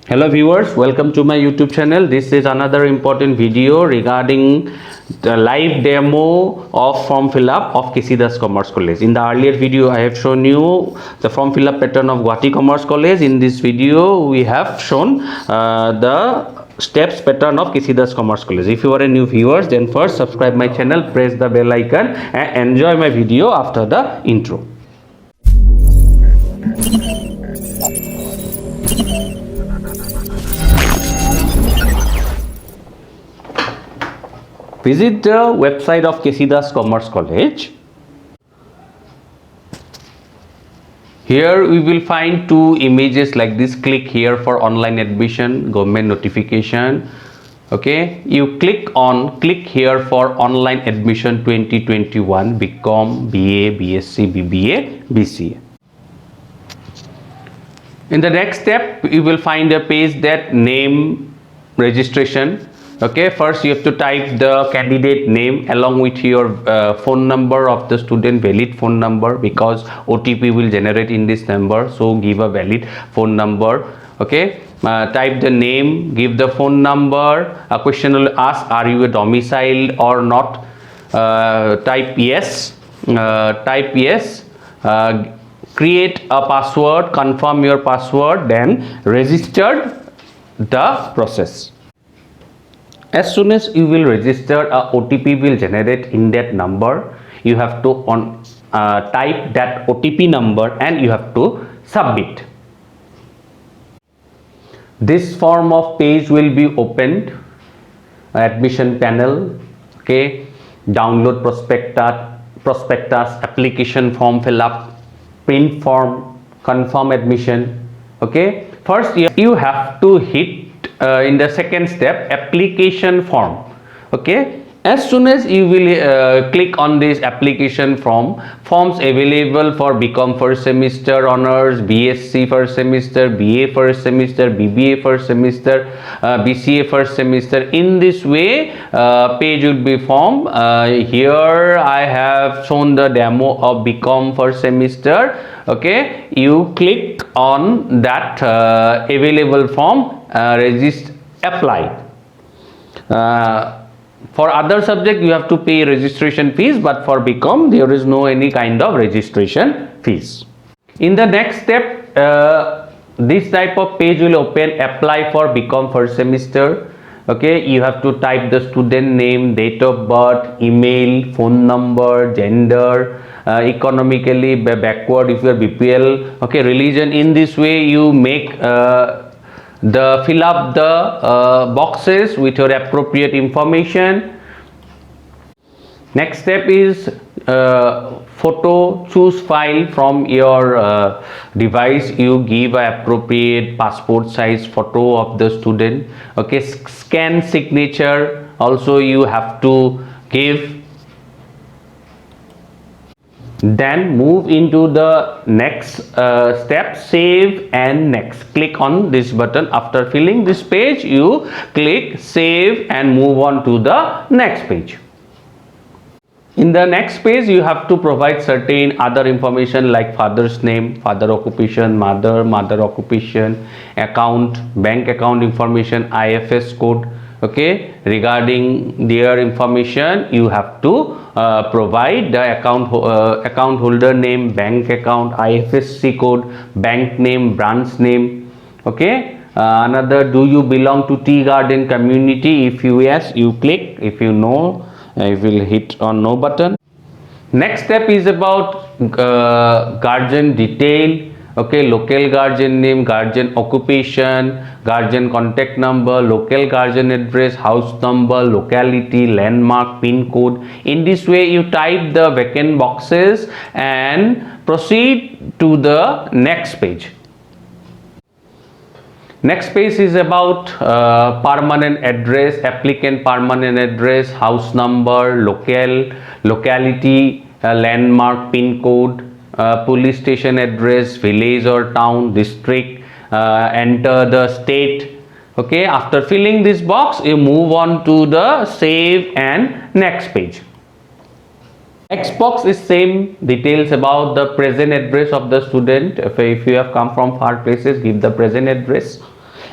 Hello viewers, welcome to my YouTube channel. This is another important video regarding the live demo of form fill up of Kesidas Commerce College. In the earlier video I have shown you the form fill up pattern of Guwahati Commerce College. In this video we have shown the steps pattern of Kesidas Commerce College. If you are a new viewer, then first subscribe my channel, press the bell icon and enjoy my video after the intro. Visit the website of Kesidas Commerce College. Here we will find two images like this. Click here for online admission, government notification. Okay, you click here for online admission 2021 BCom, BA, BSc, BBA, BCA. In the next step, you will find a page that name registration. Okay, first you have to type the candidate name along with your phone number of the student, valid phone number, because OTP will generate in this number, so give a valid phone number. Okay, type the name, give the phone number. A question will ask, are you a domiciled or not? Type yes, create a password, confirm your password, then register the process. As soon as you will register, a OTP will generate in that number. You have to type that OTP number and you have to submit. This form of page will be opened. Admission panel. Okay, download prospectus, application form fill up, print form, confirm admission. Okay, first you have to hit in the second step, application form. Okay, as soon as you will click on this application form, forms available for BCom first semester honors, BSc first semester, BA first semester, BBA first semester, BCA first semester. In this way, page will be formed. Here I have shown the demo of BCom first semester. Okay, you click on that available form, apply. For other subject you have to pay registration fees, but for BCom there is no any kind of registration fees. In the next step, this type of page will open, apply for BCom first semester. Okay, you have to type the student name, date of birth, email, phone number, gender, economically backward if you are BPL. Okay, religion. In this way you make fill up the boxes with your appropriate information. Next step is photo. Choose file from your device. You give an appropriate passport size photo of the student. Okay, scan signature also you have to give. Then move into the next step, save and next. Click on this button. After filling this page, you click save and move on to the next page. In the next page, you have to provide certain other information like father's name, father occupation, mother occupation, account, bank account information, IFS code. Okay, regarding their information you have to provide the account holder name, bank account, IFSC code, bank name, branch name. Okay, another, do you belong to tea garden community? If you yes, you click. If you no, you will hit on no button. Next step is about guardian detail. Okay, local guardian name, guardian occupation, guardian contact number, local guardian address, house number, locality, landmark, pin code. In this way you type the vacant boxes and proceed to the next page. Next page is about permanent address, applicant permanent address, house number, locality, landmark, pin code, police station address, village or town, district, enter the state. Okay, after filling this box you move on to the save and next page. Next box is same details about the present address of the student. If you have come from far places, give the present address.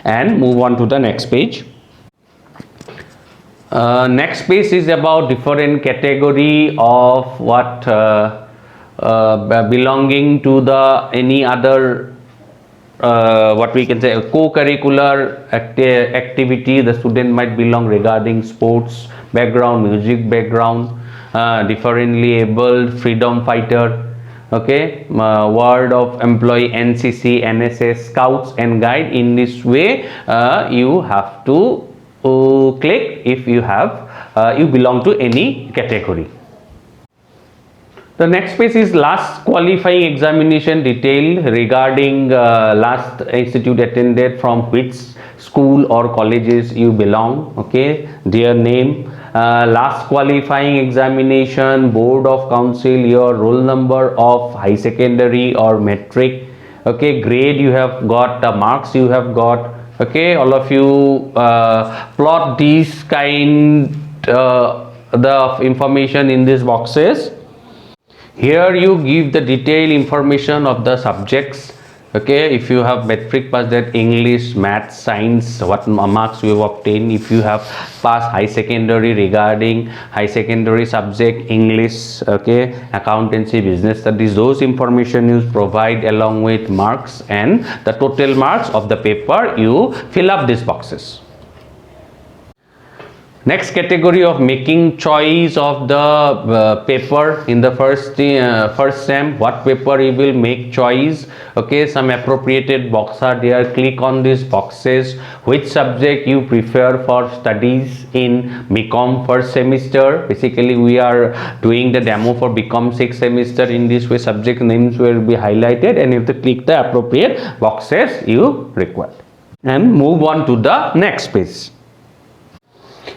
and move on to the next page. Next page is about different category of what belonging to the any other what we can say a co-curricular activity the student might belong regarding sports background, music background, differently abled, freedom fighter, okay, word of employee, NCC, NSS, scouts and guide. In this way you have to click if you have you belong to any category. The next page is last qualifying examination detail regarding last institute attended, from which school or colleges you belong, okay, their name, last qualifying examination, board of council, your roll number of high secondary or metric, okay, grade you have got, the marks you have got, okay. All of you plot these kind the information in these boxes. Here you give the detailed information of the subjects, okay. If you have metric pass, that English, math, science, what marks you have obtained. If you have passed high secondary, regarding high secondary subject English, okay, accountancy, business studies, those information you provide along with marks and the total marks of the paper. You fill up these boxes. Next category of making choice of the paper in the first sem, what paper you will make choice, okay. Some appropriated boxes are there. Click on these boxes. Which subject you prefer for studies in BCom first semester. Basically we are doing the demo for BCom 6th semester. In this way subject names will be highlighted and you have to click the appropriate boxes you require and move on to the next page.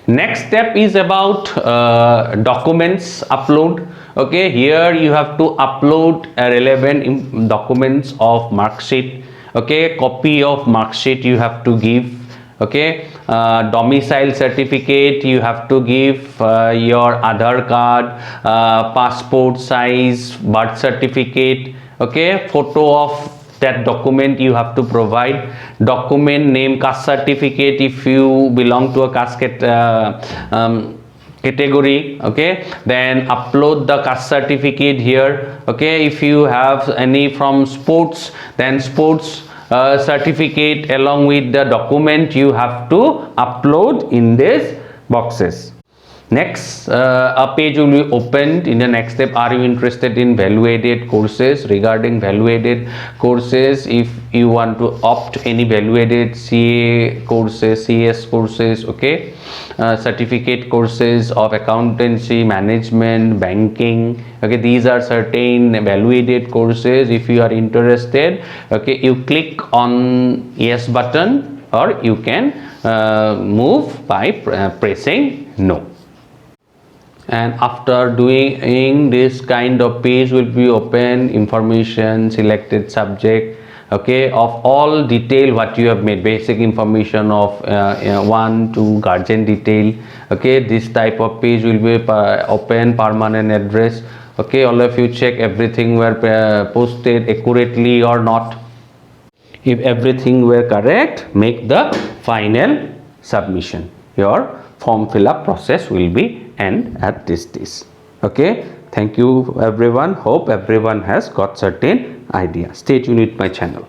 Next step is about documents upload, okay. Here you have to upload relevant documents of mark sheet, okay. Copy of mark sheet you have to give, okay. Domicile certificate you have to give, your Aadhaar card, passport size, birth certificate, okay. Photo of that document you have to provide. Document name, caste certificate if you belong to a caste category, okay. Then upload the caste certificate here, okay. If you have any from sports, then sports certificate along with the document you have to upload in these boxes. Next, a page will be opened. In the next step, are you interested in value-added courses? Regarding value-added courses, if you want to opt any value-added CA courses, CS courses, okay, certificate courses of accountancy, management, banking, okay, these are certain value-added courses. If you are interested, okay, you click on yes button, or you can move by pressing no. And after doing this kind of page will be open, information, selected subject, okay, of all detail what you have made, basic information of 1 to guardian detail, okay. This type of page will be open, permanent address, okay. All of you check everything were posted accurately or not. If everything were correct, make the final submission. Your form fill up process will be end at this stage, okay. Thank you everyone. Hope everyone has got certain idea. Stay tuned with my channel.